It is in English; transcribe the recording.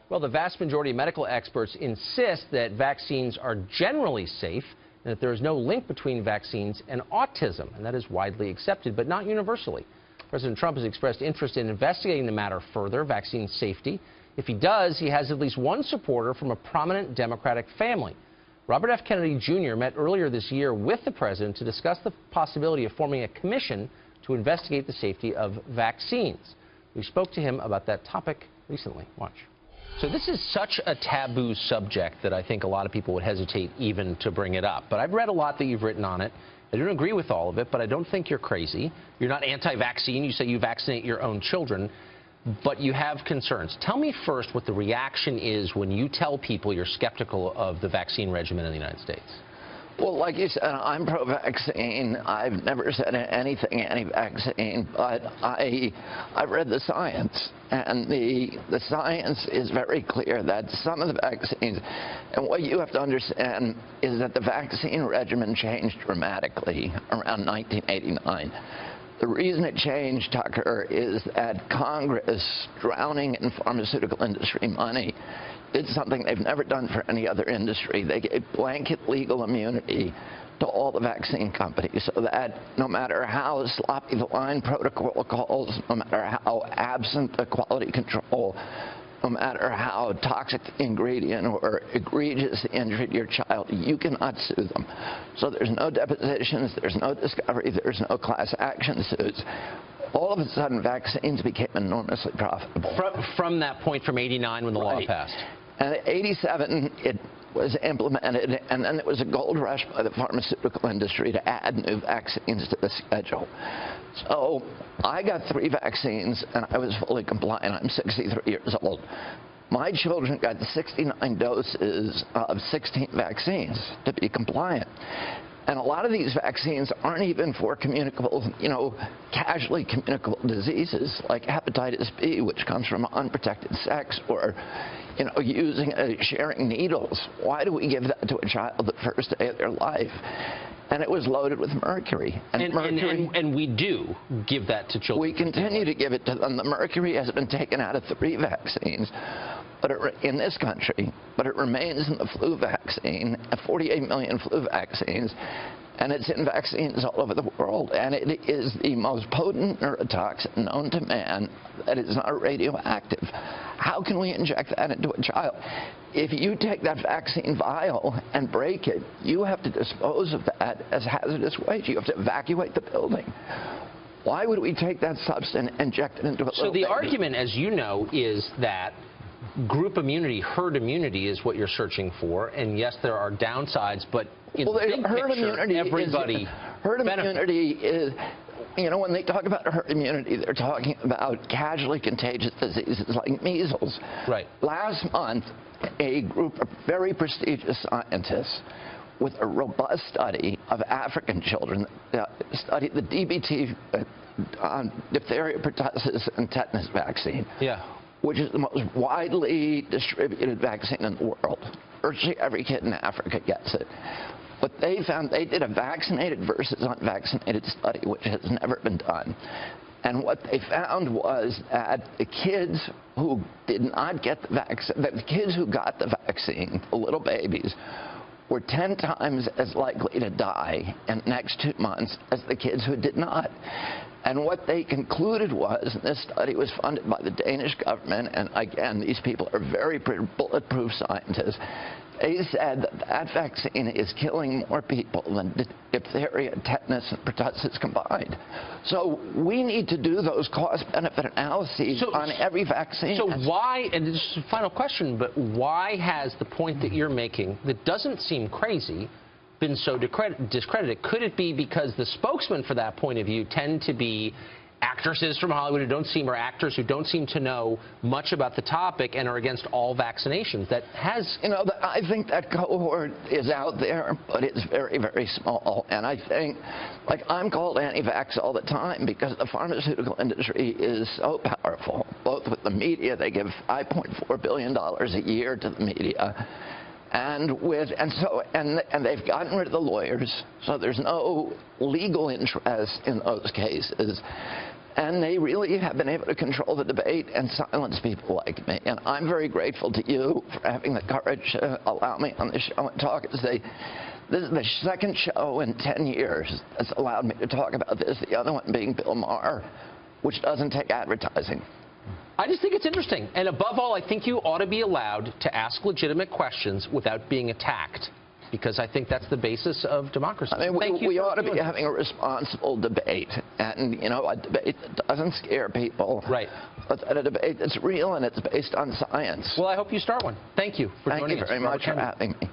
Well, the vast majority of medical experts insist that vaccines are generally safe and that there is no link between vaccines and autism, and that is widely accepted, but not universally. President Trump has expressed interest in investigating the matter further, vaccine safety. If he does, he has at least one supporter from a prominent Democratic family. Robert F. Kennedy Jr. met earlier this year with the president to discuss the possibility of forming a commission to investigate the safety of vaccines. We spoke to him about that topic recently. Watch. So this is such a taboo subject that I think a lot of people would hesitate even to bring it up. But I've read a lot that you've written on it. I don't agree with all of it, but I don't think you're crazy. You're not anti-vaccine. You say you vaccinate your own children, but you have concerns. Tell me first what the reaction is when you tell people you're skeptical of the vaccine regimen in the United States. Well, like you said, I'm pro-vaccine. I've never said anything anti-vaccine, but I've read the science, and the science is very clear that some of the vaccines, and what you have to understand is that the vaccine regimen changed dramatically around 1989. The reason it changed, Tucker, is that Congress, drowning in pharmaceutical industry money, did something they've never done for any other industry. They gave blanket legal immunity to all the vaccine companies so that no matter how sloppy the line protocol calls, no matter how absent the quality control, no matter how toxic the ingredient or egregious the injury to your child, you cannot sue them. So there's no depositions, there's no discovery, there's no class action suits. All of a sudden, vaccines became enormously profitable. From that point, from '89 when the law passed. And in '87, it was implemented, and then there was a gold rush by the pharmaceutical industry to add new vaccines to the schedule. So I got 3 vaccines, and I was fully compliant. I'm 63 years old. My children got 69 doses of 16 vaccines to be compliant. And a lot of these vaccines aren't even for communicable, casually communicable diseases like hepatitis B, which comes from unprotected sex, or, sharing needles. Why do we give that to a child the first day of their life? And it was loaded with mercury. And we do give that to children. We continue to give it to them. The mercury has been taken out of 3 vaccines. In this country, but it remains in the flu vaccine, 48 million flu vaccines, and it's in vaccines all over the world. And it is the most potent neurotoxin known to man that is not radioactive. How can we inject that into a child? If you take that vaccine vial and break it, you have to dispose of that as hazardous waste. You have to evacuate the building. Why would we take that substance and inject it into a little So the baby? argument, as you know, is that group immunity, herd immunity is what you're searching for, and yes, there are downsides, but in the big picture, everybody herd immunity is, when they talk about herd immunity, they're talking about casually contagious diseases like measles. Right. Last month, a group of very prestigious scientists with a robust study of African children studied the DBT, diphtheria, pertussis, and tetanus vaccine. Yeah. Which is the most widely distributed vaccine in the world. Virtually every kid in Africa gets it. What they found, they did a vaccinated versus unvaccinated study, which has never been done. And what they found was that the kids who did not get the vaccine, the kids who got the vaccine, the little babies, were 10 times as likely to die in the next 2 months as the kids who did not. And what they concluded was, and this study was funded by the Danish government, and again, these people are very bulletproof scientists, they said that that vaccine is killing more people than diphtheria, tetanus, and pertussis combined. So we need to do those cost-benefit analyses on every vaccine. So why, and this is the final question, but why has the point that you're making, that doesn't seem crazy, been so discredited? Could it be because the spokesmen for that point of view tend to be actresses from Hollywood or actors who don't seem to know much about the topic and are against all vaccinations? That has... I think that cohort is out there, but it's very, very small. And I think, I'm called anti-vax all the time because the pharmaceutical industry is so powerful, both with the media. They give $5.4 billion a year to the media. And they've gotten rid of the lawyers, so there's no legal interest in those cases. And they really have been able to control the debate and silence people like me. And I'm very grateful to you for having the courage to allow me on the show and talk and say, this is the second show in 10 years that's allowed me to talk about this, the other one being Bill Maher, which doesn't take advertising. I just think it's interesting. And above all, I think you ought to be allowed to ask legitimate questions without being attacked, because I think that's the basis of democracy. I mean, we ought to be having a responsible debate. And, you know, a debate that doesn't scare people. Right. But a debate that's real and it's based on science. Well, I hope you start one. Thank you for joining us. Thank you very much for having me.